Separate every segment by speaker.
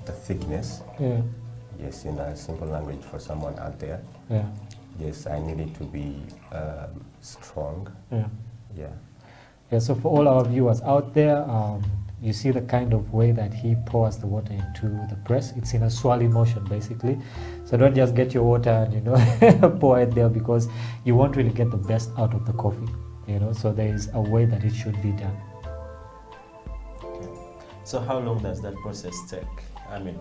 Speaker 1: the thickness.
Speaker 2: Yeah.
Speaker 1: Yes, in a simple language for someone out there.
Speaker 2: Yeah.
Speaker 1: Yes, I need it to be strong.
Speaker 2: Yeah.
Speaker 1: Yeah.
Speaker 2: Yeah, so for all our viewers out there, you see the kind of way that he pours the water into the press. It's in a swirling motion, basically. So don't just get your water and, you know, pour it there, because you won't really get the best out of the coffee, you know. So there is a way that it should be done.
Speaker 3: Okay. So how long does that process take? I mean,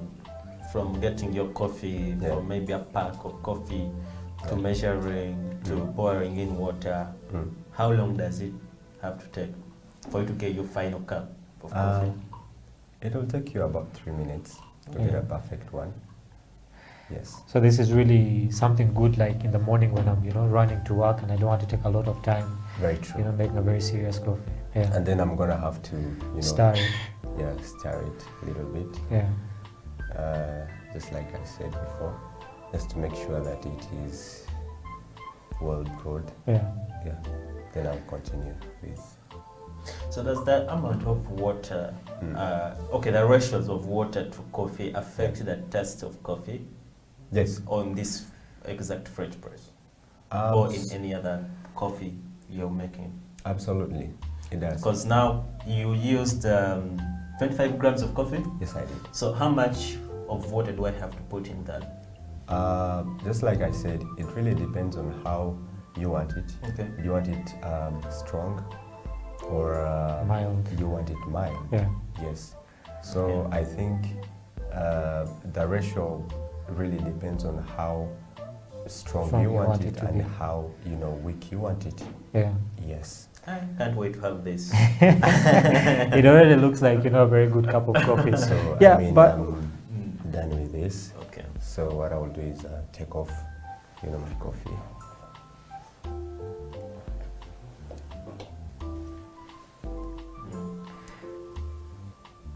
Speaker 3: from getting your coffee, from maybe a pack of coffee, to measuring, to pouring in water, how long does it have to take for you to get your final cup of coffee?
Speaker 1: It will take you about 3 minutes to get a perfect one. Yes.
Speaker 2: So this is really something good, like in the morning when I'm, you know, running to work and I don't want to take a lot of time.
Speaker 1: Very true.
Speaker 2: You know, making a very serious coffee. Yeah.
Speaker 1: And then I'm gonna have to, you know,
Speaker 2: stir it.
Speaker 1: Yeah, stir it a little bit.
Speaker 2: Yeah.
Speaker 1: Just like I said before, just to make sure that it is well brewed.
Speaker 2: Yeah.
Speaker 1: Yeah. Then I'll continue with.
Speaker 3: So does that amount of water, okay, the ratios of water to coffee affect the taste of coffee?
Speaker 1: Yes.
Speaker 3: On this exact French press? Or in any other coffee you're making?
Speaker 1: Absolutely, it does.
Speaker 3: Because now you used 25 grams of coffee?
Speaker 1: Yes, I did.
Speaker 3: So how much of water do I have to put in that?
Speaker 1: Just like I said, it really depends on how you want it.
Speaker 3: Okay.
Speaker 1: You want it strong or
Speaker 2: mild.
Speaker 1: You want it mild.
Speaker 2: Yeah.
Speaker 1: Yes. So I think the ratio really depends on how strong you want it and how, you know, weak you want it.
Speaker 2: Yeah.
Speaker 1: Yes.
Speaker 3: I can't wait to have this.
Speaker 2: It already looks like, you know, a very good cup of coffee.
Speaker 1: So
Speaker 2: yeah,
Speaker 1: I mean,
Speaker 2: but
Speaker 1: I'm done with this.
Speaker 3: Okay.
Speaker 1: So what I will do is take off, you know, my coffee.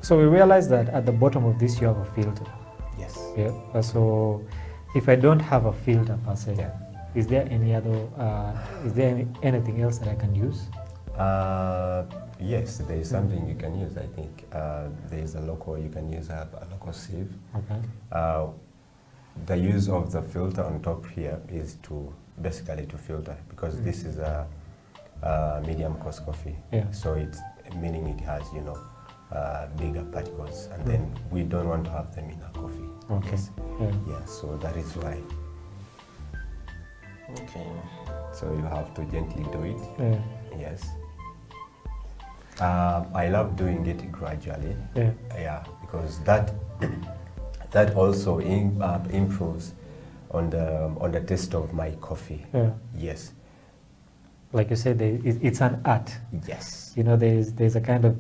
Speaker 2: so we realized that at the bottom of this you have a filter.
Speaker 1: Yes.
Speaker 2: Yeah. So if I don't have a filter per se, is there any other? Is there anything else that I can use?
Speaker 1: Yes, there is something you can use. I think there is a local. You can use a local sieve.
Speaker 2: Okay.
Speaker 1: The use of the filter on top here is to basically to filter, because this is a medium coarse coffee.
Speaker 2: Yeah.
Speaker 1: So it's meaning it has, you know, bigger particles, and then we don't want to have them in our coffee.
Speaker 2: Okay.
Speaker 1: Yes.
Speaker 2: Yeah.
Speaker 1: Yeah. So that is why.
Speaker 3: Okay.
Speaker 1: So you have to gently do it.
Speaker 2: Yeah.
Speaker 1: Yes. I love doing it gradually.
Speaker 2: Yeah.
Speaker 1: Yeah, because that that also improves on the taste of my coffee.
Speaker 2: Yeah.
Speaker 1: Yes.
Speaker 2: Like you said, it's an art.
Speaker 1: Yes.
Speaker 2: You know, there's a kind of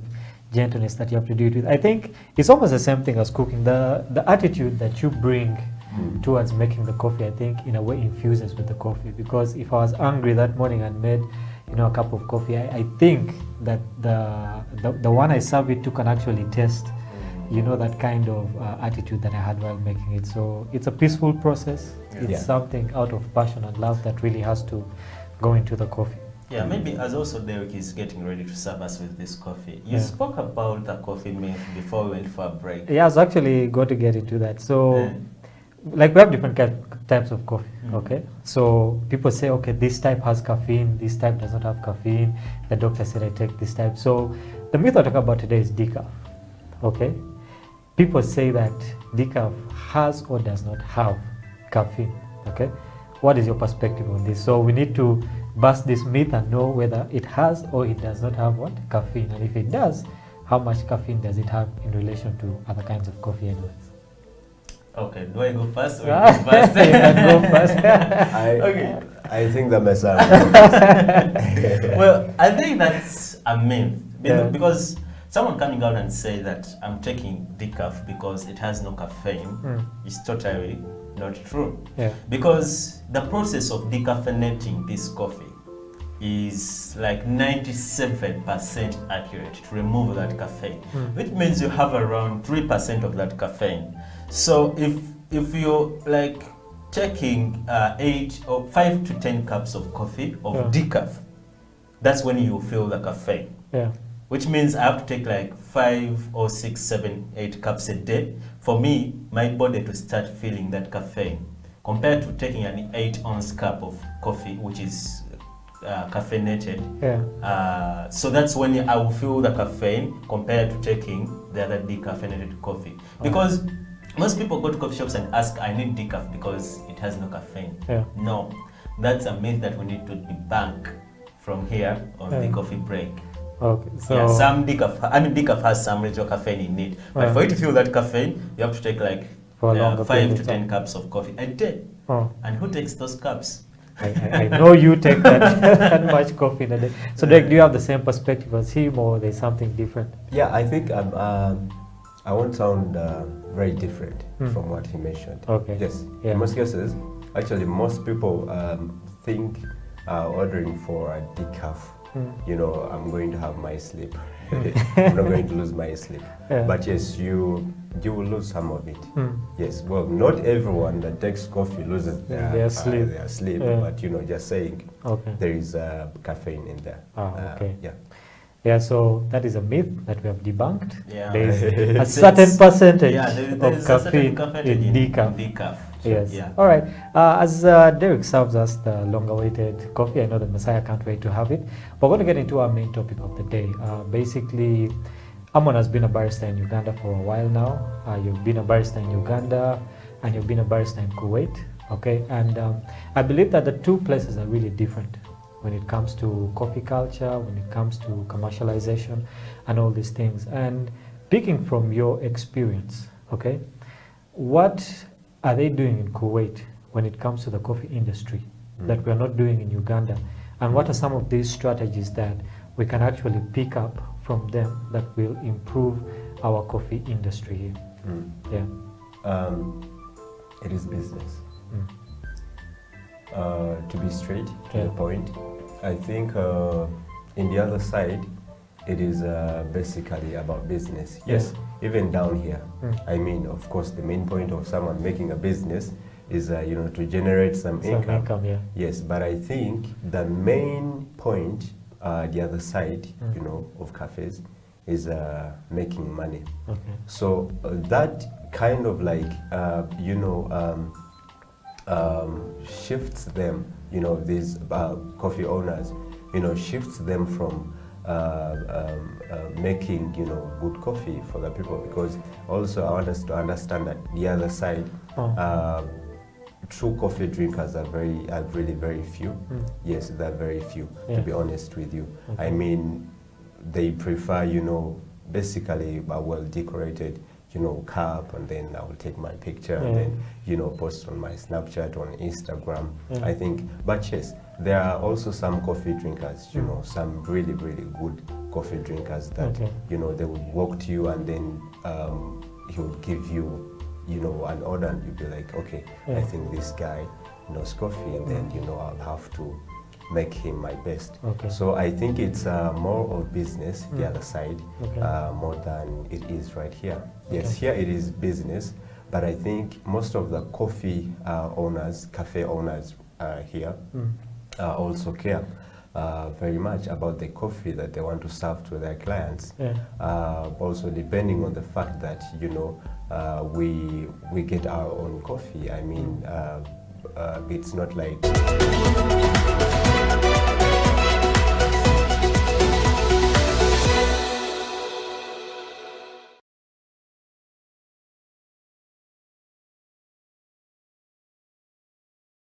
Speaker 2: gentleness that you have to do it with. I think it's almost the same thing as cooking. The attitude that you bring towards making the coffee, I think, in a way infuses with the coffee. Because if I was angry that morning and made, you know, a cup of coffee, I think that the one I serve it to can actually taste, you know, that kind of attitude that I had while making it. So it's a peaceful process. It's something out of passion and love that really has to go into the coffee.
Speaker 3: Yeah, maybe as also Derek is getting ready to serve us with this coffee. You spoke about the coffee myth before we went for a break.
Speaker 2: Yeah, I was actually going to get into that. So, like, we have different types of coffee, okay? So people say, okay, this type has caffeine, this type does not have caffeine. The doctor said I take this type. So the myth I talk about today is decaf, okay? People say that decaf has or does not have caffeine, okay? What is your perspective on this? So we need to bust this myth and know whether it has or it does not have what? Caffeine. And if it does, how much caffeine does it have in relation to other kinds of coffee anyways?
Speaker 3: Okay, do I go first or you go first?
Speaker 2: You can go first.
Speaker 3: Okay.
Speaker 1: I think the message.
Speaker 3: Well, I think that's a myth. Because someone coming out and say that I'm taking decaf because it has no caffeine is totally not true.
Speaker 2: Yeah.
Speaker 3: Because the process of decaffeinating this coffee is like 97% accurate to remove that caffeine, which means you have around 3% of that caffeine. So if you're like taking 8 or 5 to 10 cups of coffee of decaf, that's when you feel the caffeine.
Speaker 2: Yeah.
Speaker 3: which means I have to take like 5 or 6, 7, 8 cups a day for me, my body to start feeling that caffeine, compared to taking an 8-ounce cup of coffee, which is caffeinated.
Speaker 2: Yeah.
Speaker 3: So that's when I will feel the caffeine compared to taking the other decaffeinated coffee. Because most people go to coffee shops and ask, I need decaf because it has no caffeine.
Speaker 2: Yeah.
Speaker 3: No, that's a myth that we need to debunk from here on the coffee break.
Speaker 2: Okay, so
Speaker 3: yeah, some decaf has some little caffeine in it, but for you to feel that caffeine, you have to take like 5 to 10 cups of coffee a day. And who takes those cups?
Speaker 2: I know you take that much coffee in a day. So Derek, do you have the same perspective as him, or there's something different?
Speaker 1: Yeah, I think I won't sound very different from what he mentioned.
Speaker 2: Okay.
Speaker 1: Yes.
Speaker 2: Yeah.
Speaker 1: In most cases, actually, most people think ordering for a decaf, you know, I'm going to have my sleep. I'm not going to lose my sleep.
Speaker 2: Yeah.
Speaker 1: But yes, you will lose some of it. Yes. Well, not everyone that takes coffee loses their sleep.
Speaker 2: Yeah.
Speaker 1: But you know, just saying, there is caffeine in there.
Speaker 2: Okay.
Speaker 1: Yeah.
Speaker 2: Yeah, so that is a myth that we have debunked.
Speaker 3: Yeah.
Speaker 2: There's a certain percentage of caffeine in
Speaker 3: decaf.
Speaker 2: Yes.
Speaker 3: Yeah.
Speaker 2: All right. As Derek serves us the long-awaited coffee, I know the Messiah can't wait to have it. We're going to get into our main topic of the day. Basically, Amon has been a barista in Uganda for a while now. You've been a barista in Uganda, and you've been a barista in Kuwait. Okay, and I believe that the two places are really different when it comes to coffee culture, when it comes to commercialization, and all these things. And picking from your experience, okay, what are they doing in Kuwait when it comes to the coffee industry that we are not doing in Uganda? And what are some of these strategies that we can actually pick up from them that will improve our coffee industry here? Yeah.
Speaker 1: It is business. To be straight to the point, I think in the other side, it is basically about business. Yes, even down here. I mean, of course, the main point of someone making a business is, you know, to generate some income.
Speaker 2: Yeah.
Speaker 1: Yes, but I think the main point, the other side, you know, of cafes, is making money.
Speaker 2: Okay.
Speaker 1: So that kind of like, you know, shifts them, you know, these coffee owners, you know, shifts them from making, you know, good coffee for the people, because also I want us to understand that the other side, true coffee drinkers are really very few. Yes, they're very few, to be honest with you. I mean, they prefer, you know, basically a well-decorated, you know, cup, and then I will take my picture and then, you know, post on my Snapchat, on Instagram. I think, but yes, there are also some coffee drinkers, you know, some really good coffee drinkers that, you know, they would walk to you and then he would give you, you know, an order, and you'd be like, okay, I think this guy knows coffee, and then, you know, I'll have to make him my best. So I think it's more of business, the other side, more than it is right here. Yes, here it is business, but I think most of the coffee owners, cafe owners here also care very much about the coffee that they want to serve to their clients. Also depending on the fact that, you know, we get our own coffee. I mean, it's not like